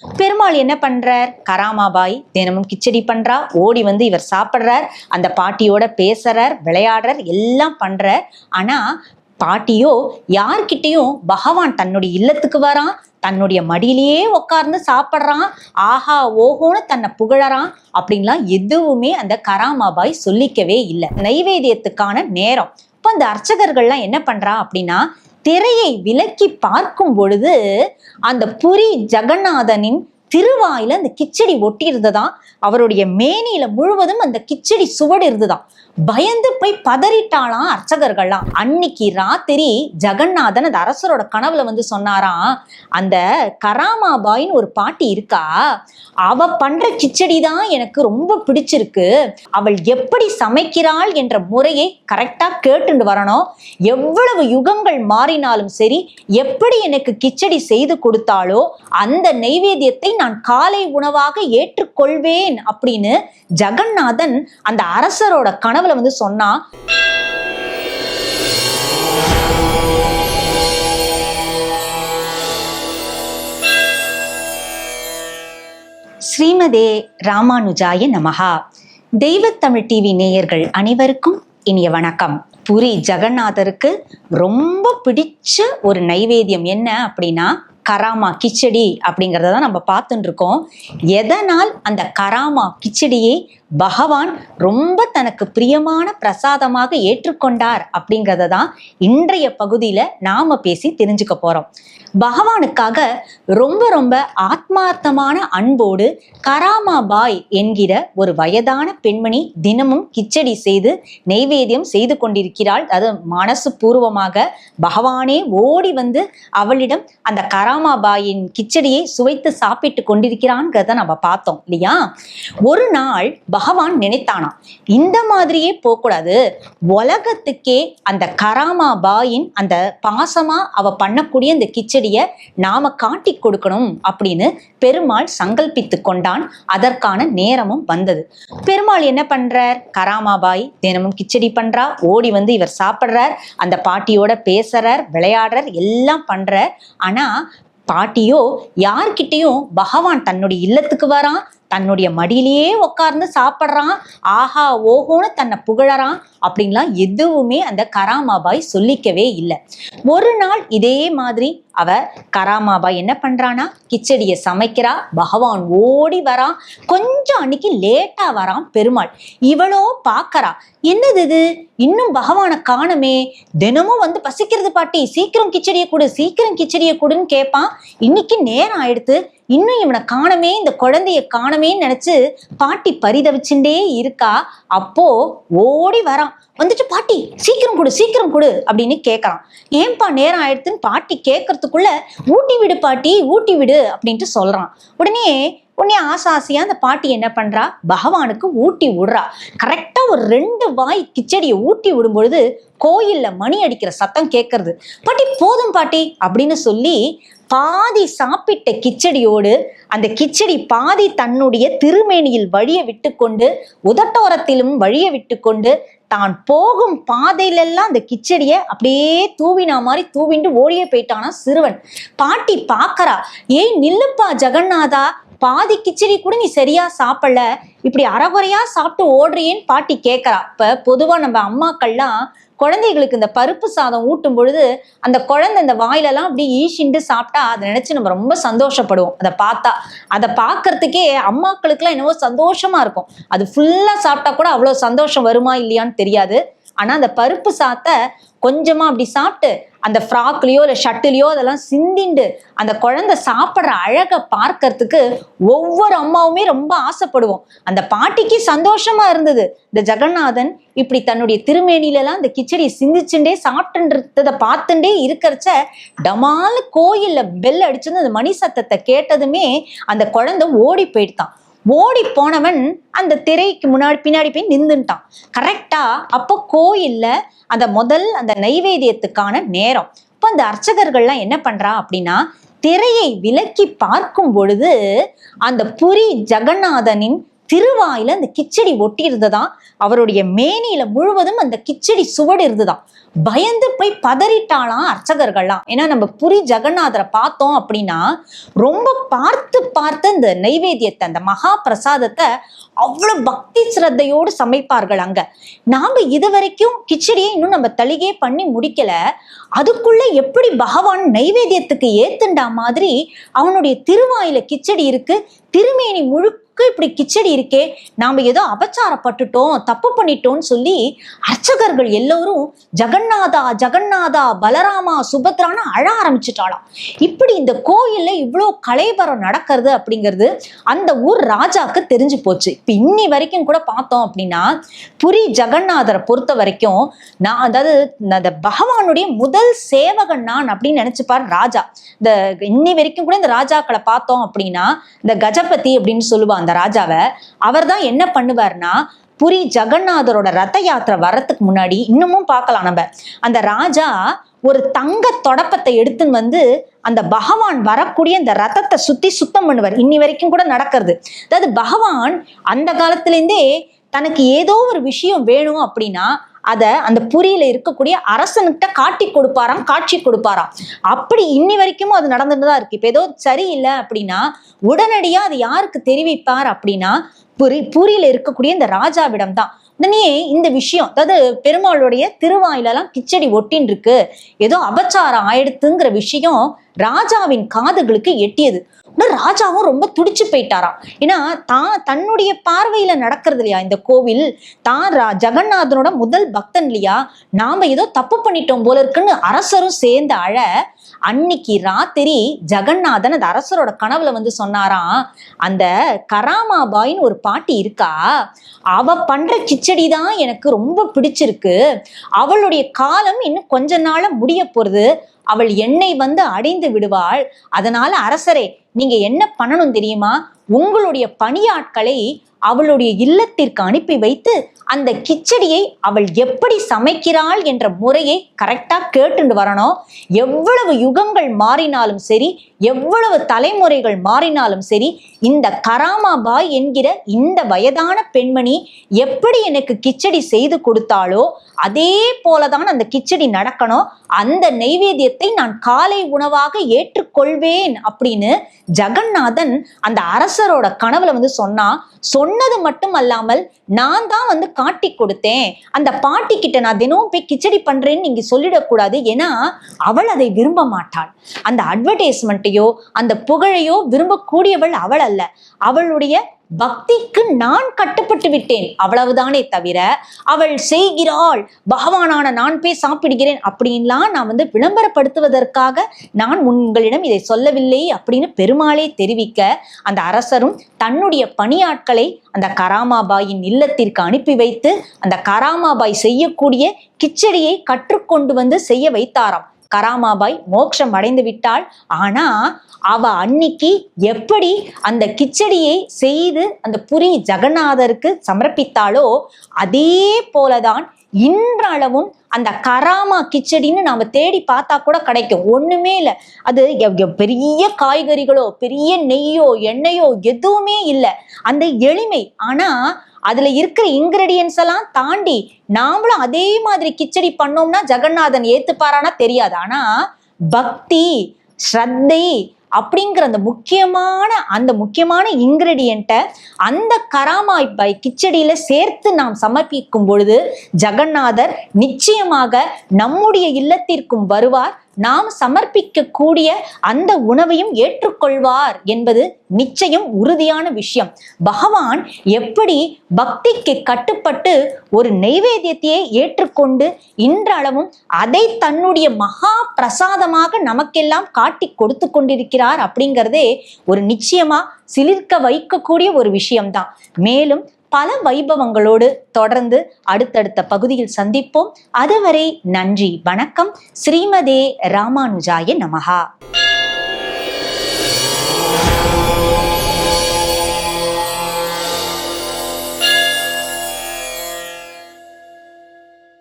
பெருமாள் என்ன பண்றார்? கராமாபாய் தினமும் கிச்சடி பண்றா, ஓடி வந்து இவர் சாப்பிட்றார், அந்த பாட்டியோட பேசுறார், விளையாடுறார், எல்லாம் பண்றார். ஆனா பாட்டியோ யார்கிட்டயும் பகவான் தன்னுடைய இல்லத்துக்கு வரான், தன்னுடைய மடியிலேயே உட்கார்ந்து சாப்பிட்றான், ஆஹா ஓஹோன்னு தன்னை புகழறான் அப்படின்லாம் எதுவுமே அந்த கராமாபாய் சொல்லிக்கவே இல்லை. நைவேத்தியத்துக்கான நேரம். இப்போ அந்த அர்ச்சகர்கள்லாம் என்ன பண்றா அப்படின்னா, திரையை விலக்கி பார்க்கும் பொழுது அந்த புரி ஜெகநாதனின் திருவாயில அந்த கிச்சடி ஒட்டி இருந்ததாம். அவருடைய மேனியில முழுவதும் அந்த கிச்சடி சுவடு இருந்துதான். பயந்து போய் பதறிட்டாளாம் அர்ச்சகர்கள்லாம். அன்னைக்கு ராத்திரி ஜெகநாதன் அந்த அரசரோட கனவுல வந்து சொன்னாராம், அந்த கராமாபாயின்னு ஒரு பாட்டி இருக்கா, அவ பண்ற கிச்சடி தான் எனக்கு ரொம்ப பிடிச்சிருக்கு, அவள் எப்படி சமைக்கிறாள் என்ற முறையை கரெக்டா கேட்டுண்டு வரணும், எவ்வளவு யுகங்கள் மாறினாலும் சரி, எப்படி எனக்கு கிச்சடி செய்து கொடுத்தாலோ அந்த நைவேத்தியத்தை நான் காலை உணவாக ஏற்றுக்கொள்வேன் அப்படின்னு ஜெகநாதன் அந்த அரசரோட கனவுல வந்து சொன்னா. ஸ்ரீமதே ராமானுஜாய நமஹா. தெய்வத்தமிழ் டிவி நேயர்கள் அனைவருக்கும் இனிய வணக்கம். புரி ஜெகநாதருக்கு ரொம்ப பிடிச்ச ஒரு நைவேத்தியம் என்ன அப்படின்னா கராமா கிச்சடி அப்படிங்கிறத தான் நம்ம பார்த்துட்டு இருக்கோம். எதனால் அந்த கராமா கிச்சடியை பகவான் ரொம்ப தனக்கு பிரியமான பிரசாதமாக ஏற்றுக்கொண்டார் அப்படிங்கிறத தான் இன்றைய பகுதியில நாம பேசி தெரிஞ்சுக்க போறோம். பகவானுக்காக ரொம்ப ரொம்ப ஆத்மார்த்தமான அன்போடு கராமாபாய் என்கிற ஒரு வயதான பெண்மணி தினமும் கிச்சடி செய்து நைவேத்தியம் செய்து கொண்டிருக்கிறாள். அது மனசு பூர்வமாக பகவானே ஓடி வந்து அவளிடம் அந்த கராமாபாயின் கிச்சடியை சுவைத்து சாப்பிட்டு கொண்டிருக்கிறான்ங்கிறத நம்ம பார்த்தோம் இல்லையா. ஒரு நாள் பகவான் நினைத்தானா, இந்த மாதிரியே போகக்கூடாது, உலகத்துக்கே அந்த கராமாபாயின் அந்த பாசமா அவ பண்ணக்கூடிய அந்த கிச்சடியை நாம காட்டி கொடுக்கணும் அப்படின்னு பெருமாள் சங்கல்பித்து கொண்டான். அதற்கான நேரமும் வந்தது. பெருமாள் என்ன பண்றார்? கராமாபாய் தினமும் கிச்சடி பண்றா, ஓடி வந்து இவர் சாப்பிட்றார், அந்த பாட்டியோட பேசுறார், விளையாடுறார், எல்லாம் பண்றார். ஆனா பாட்டியோ யார்கிட்டயும் பகவான் தன்னுடைய இல்லத்துக்கு வரான், தன்னுடைய மடியிலேயே உட்கார்ந்து சாப்பிட்றான், ஆஹா ஓஹோன்னு தன்னை புகழறான் அப்படின்லாம் எதுவுமே அந்த கராமாபாய் சொல்லிக்கவே இல்லை. ஒரு நாள் இதே மாதிரி அவ கராமாபாய் என்ன பண்றானா, கிச்சடியை சமைக்கிறா, பகவான் ஓடி வரான். கொஞ்சம் அன்னைக்கு லேட்டா வரான் பெருமாள். இவளோ பாக்கறா, என்னது இது, இன்னும் பகவானை காணுமே, தினமும் வந்து பசிக்கிறது பாட்டி, சீக்கிரம் கிச்சடியை கொடு, சீக்கிரம் கிச்சடியை கொடுன்னு கேட்பான். இன்னைக்கு நேரம் ஆயிடுத்து, இன்னும் இவனை காணமே, இந்த குழந்தைய காணமேன்னு நினைச்சு பாட்டி பரிதவிச்சுட்டே இருக்கா. அப்போ ஓடி வரான், வந்துட்டு பாட்டி சீக்கிரம் கொடு, சீக்கிரம் கொடு அப்படின்னு கேட்கறான். ஏன்பா நேரம் ஆயிடுத்துன்னு பாட்டி கேட்கறதுக்குள்ள ஊட்டி விடு பாட்டி, ஊட்டி விடு அப்படின்ட்டு சொல்றான். உடனே ஆசையா அந்த பாட்டி என்ன பண்றா, பகவானுக்கு ஊட்டி விடுறா. கரெக்டா ஒரு 2 வாய் கிச்சடியை ஊட்டி விடும் பொழுது கோயில்ல மணி அடிக்கிற சத்தம் கேட்கறது. பாட்டி போதும் பாட்டி அப்படின்னு சொல்லி பாதி சாப்பிட்ட கிச்சடியோடு அந்த கிச்சடி பாதி தன்னுடைய திருமேனியில் வழிய விட்டு கொண்டு உதட்டோரத்திலும் வழிய விட்டு கொண்டு தான் போகும் பாதையிலெல்லாம் அந்த கிச்சடியை அப்படியே தூவினா மாதிரி தூவிண்டு ஓடியே போயிட்டானா சிறுவன். பாட்டி பாக்கறா, ஏய் நில்லுப்பா ஜெகநாதா, பாதி கிச்சடி கூட நீ சரியா சாப்பிடல, இப்படி அறகுறையா சாப்பிட்டு ஓடுறியேன்னு பாட்டி கேட்கறா. இப்ப பொதுவா நம்ம அம்மாக்கள்லாம் குழந்தைகளுக்கு இந்த பருப்பு சாதம் ஊட்டும் பொழுது அந்த குழந்தை இந்த வாயிலெல்லாம் அப்படி ஈஷிண்டு சாப்பிட்டா அதை நினைச்சு நம்ம ரொம்ப சந்தோஷப்படுவோம். அதை பார்த்தா, அதை பார்க்கறதுக்கே அம்மாக்களுக்குலாம் என்னவோ சந்தோஷமா இருக்கும். அது ஃபுல்லா சாப்பிட்டா கூட அவ்வளோ சந்தோஷம் வருமா இல்லையான்னு தெரியாது. ஆனா அந்த பருப்பு சாத்தை கொஞ்சமா அப்படி சாப்பிட்டு அந்த ஃப்ராக்லயோ இல்லை ஷட்டிலையோ அதெல்லாம் சிந்திண்டு அந்த குழந்தை சாப்பிட்ற அழகை பார்க்கறதுக்கு ஒவ்வொரு அம்மாவுமே ரொம்ப ஆசைப்படுவோம். அந்த பாட்டிக்கு சந்தோஷமா இருந்தது. இந்த ஜெகநாதன் இப்படி தன்னுடைய திருமேனிலெல்லாம் இந்த கிச்சடி சிந்திச்சுட்டே சாப்பிட்டுன்றத பார்த்துட்டே இருக்கிறச்ச டமால் கோயில்ல பெல் அடிச்சுன்னு அந்த மணி சத்தத்தை கேட்டதுமே அந்த குழந்தை ஓடி போயிட்டான். ஓடி போனவன் அந்த திரைக்கு முன்னாடி பின்னாடி போய் நின்றுட்டான். கரெக்டா அப்போ கோயில்ல அந்த நைவேத்தியத்துக்கான நேரம். இப்போ அந்த அர்ச்சகர்கள்லாம் என்ன பண்றா அப்படின்னா, திரையை விலக்கி பார்க்கும் பொழுது அந்த புரி ஜெகநாதனின் திருவாயில அந்த கிச்சடி ஒட்டி இருந்ததாம். அவருடைய மேனியில முழுவதும் அந்த கிச்சடி சுவடு இருந்துதான். பயந்து போய் பதறிட்டாளாம் அர்ச்சகர்கள்லாம். ஏன்னா நம்ம புரி ஜெகநாதரை பார்த்தோம் அப்படின்னா ரொம்ப பார்த்து பார்த்து இந்த நைவேத்தியத்தை, அந்த மகா பிரசாதத்தை அவ்வளவு பக்தி சிரத்தையோடு சமைப்பார்கள் அங்க. நாம இது வரைக்கும் கிச்சடியை இன்னும் நம்ம தளிகே பண்ணி முடிக்கல. அதுக்குள்ள எப்படி பகவான் நைவேத்தியத்துக்கு ஏத்துண்டா மாதிரி அவனுடைய திருவாயில கிச்சடி இருக்கு, திருமேனி முழுக்க இப்படி கிச்சடி இருக்கே, நாம ஏதோ அபச்சாரப்பட்டுட்டோம், தப்பு பண்ணிட்டோம்னு சொல்லி அர்ச்சகர்கள் எல்லோரும் ஜெகநாதா ஜெகநாதா பலராமா சுபத்ரான்னு அழ ஆரம்பிச்சுட்டாளாம். இப்படி இந்த கோயில்ல இவ்வளோ கலைபரம் நடக்கிறது அப்படிங்கிறது அந்த ஊர் ராஜாக்கு தெரிஞ்சு போச்சு. இப்ப இன்னி வரைக்கும் கூட பார்த்தோம் அப்படின்னா புரி ஜெகநாதரை பொறுத்த வரைக்கும் அதாவது பகவானுடைய முதல் சேவகன் நான் அப்படின்னு நினைச்சுப்பார் ராஜா. இந்த இன்னி வரைக்கும் கூட இந்த ராஜாக்களை பார்த்தோம் அப்படின்னா இந்த கஜபதி அப்படின்னு சொல்லுவாங்க அந்த ராஜாவை. அவர் தான் என்ன பண்ணுவார்னா புரி ஜெகநாதரோட ரத யாத்திரை வர்றதுக்கு முன்னாடி இன்னமும் பார்க்கலாம் நம்ம, அந்த ராஜா ஒரு தங்க தொடப்பத்தை எடுத்துன்னு வந்து அந்த பகவான் வரக்கூடிய இந்த ரதத்தை சுத்தம் பண்ணுவார். இன்னி வரைக்கும் கூட நடக்கிறது. அதாவது பகவான் அந்த காலத்திலேருந்தே தனக்கு ஏதோ ஒரு விஷயம் வேணும் அப்படின்னா அதை அந்த புரியில இருக்கக்கூடிய அரசனுக்கிட்ட காட்சி கொடுப்பாராம். அப்படி இன்னி வரைக்கும் அது நடந்துட்டுதான் இருக்கு. இப்ப ஏதோ சரியில்லை அப்படின்னா உடனடியா அது யாருக்கு தெரிவிப்பார் அப்படின்னா புரியில இருக்கக்கூடிய இந்த ராஜாவிடம் தான். உடனே இந்த விஷயம், அதாவது பெருமாளுடைய திருவாயிலெல்லாம் கிச்சடி ஒட்டின்னு இருக்கு, ஏதோ அபச்சாரம் ஆயிடுத்துங்கிற விஷயம் ராஜாவின் காதுகளுக்கு எட்டியது. ராஜாவும் ரொம்ப துடிச்சு போயிட்டாராம். ஏன்னா தன்னுடைய பார்வையில நடக்கிறது இல்லையா இந்த கோவில், ஜெகநாதனோட முதல் பக்தன் இல்லையா, நாம ஏதோ தப்பு பண்ணிட்டோம் போல இருக்குன்னு அரசரும் சேர்ந்து அழ. அன்னைக்கு ராத்திரி ஜெகநாதன் அந்த அரசரோட கனவுல வந்து சொன்னாராம், அந்த கராமாபாயின்னு ஒரு பாட்டி இருக்கா, அவ பண்ற கிச்சடி தான் எனக்கு ரொம்ப பிடிச்சிருக்கு, அவளுடைய காலம் இன்னும் கொஞ்ச நாள முடிய போறது, அவள் என்னை வந்து அடைந்து விடுவாள், அதனால அரசரே நீங்க என்ன பண்ணணும் தெரியுமா, உங்களுடைய பணியாட்களை அவளுடைய இல்லத்திற்கு அனுப்பி வைத்து அந்த கிச்சடியை அவள் எப்படி சமைக்கிறாள் என்ற முறையை கரெக்டா கேட்டுண்டு வரணும். எவ்வளவு யுகங்கள் மாறினாலும் சரி, எவ்வளவு தலைமுறைகள் மாறினாலும் சரி, இந்த கராமாபாய் என்கிற இந்த வயதான பெண்மணி எப்படி எனக்கு கிச்சடி செய்து கொடுத்தாளோ அதே போலதான் அந்த கிச்சடி நடக்கணும், அந்த நைவேத்தியத்தை நான் காலை உணவாக ஏற்றுக்கொள்வேன் அப்படின்னு ஜெகநாதன் அந்த அரசரோட கனவுல வந்து சொன்னது மட்டும் அல்லாமல் நான் தான் வந்து காட்டி கொடுத்தேன், அந்த பாட்டி கிட்ட நான் தினமும் போய் கிச்சடி பண்றேன்னு நீங்க சொல்லிடக்கூடாது, ஏன்னா அவள் அதை விரும்ப மாட்டாள். அந்த அட்வர்டைஸ்மெண்ட்டையோ அந்த புகழையோ விரும்பக்கூடியவள் அவள் அல்ல, அவளுடைய பக்திக்கு நான் கட்டுப்பட்டு விட்டேன், அவ்வளவுதானே தவிர அவள் செய்கிறாள், பகவானான நான் போய் சாப்பிடுகிறேன் அப்படின்லாம் நான் வந்து விளம்பரப்படுத்துவதற்காக நான் உங்களிடம் இதை சொல்லவில்லை அப்படின்னு பெருமாளே தெரிவிக்க, அந்த அரசரும் தன்னுடைய பணியாட்களை அந்த கராமாபாயின் இல்லத்திற்கு அனுப்பி வைத்து அந்த கராமாபாய் செய்யக்கூடிய கிச்சடியை கற்றுக்கொண்டு வந்து செய்ய வைத்தாராம். கராமாபாய் மோட்சம் அடைந்து விட்டாள். ஆனா அவ அன்னைக்கு எப்படி அந்த கிச்சடியை செய்து அந்த புரி ஜெகநாதருக்கு சமர்ப்பித்தாளோ அதே போலதான் இன்றளவும் அந்த கராமா கிச்சடின்னு நாம தேடி பார்த்தா கூட கிடைக்கும். ஒண்ணுமே இல்லை, அது பெரிய காய்கறிகளோ பெரிய நெய்யோ எண்ணெயோ எதுவுமே இல்லை, அந்த எளிமை. ஆனா அதுல இருக்கிற இன்கிரெடியன்ஸ் எல்லாம் தாண்டி நாமளும் அதே மாதிரி கிச்சடி பண்ணோம்னா ஜெகநாதன் ஏத்துப்பாரானா தெரியாது. ஆனா பக்தி ஸ்ரத்தை அப்படிங்கிற அந்த முக்கியமான இன்கிரெடியண்ட்டை அந்த கராமாபாய் கிச்சடியில சேர்த்து நாம் சமர்ப்பிக்கும் பொழுது ஜெகநாதர் நிச்சயமாக நம்முடைய இல்லத்திற்கும் வருவார், நாம் சமர்ப்பிக்கக்கூடிய அந்த உணவையும் ஏற்றுக்கொள்வார் என்பது நிச்சயம் உறுதியான விஷயம். பகவான் எப்படி பக்திக்கு கட்டுப்பட்டு ஒரு நைவேத்தியத்தையே ஏற்றுக்கொண்டு இன்றளவும் அதை தன்னுடைய மகா பிரசாதமாக நமக்கெல்லாம் காட்டி கொடுத்து கொண்டிருக்கிறார் அப்படிங்கிறதே ஒரு நிச்சயமா சிலிர்க்க வைக்கக்கூடிய ஒரு விஷயம்தான். மேலும் பல வைபவங்களோடு தொடர்ந்து அடுத்தடுத்த பகுதியில் சந்திப்போம். அதுவரை நன்றி, வணக்கம். ஸ்ரீமதே ராமானுஜாய நமஹா.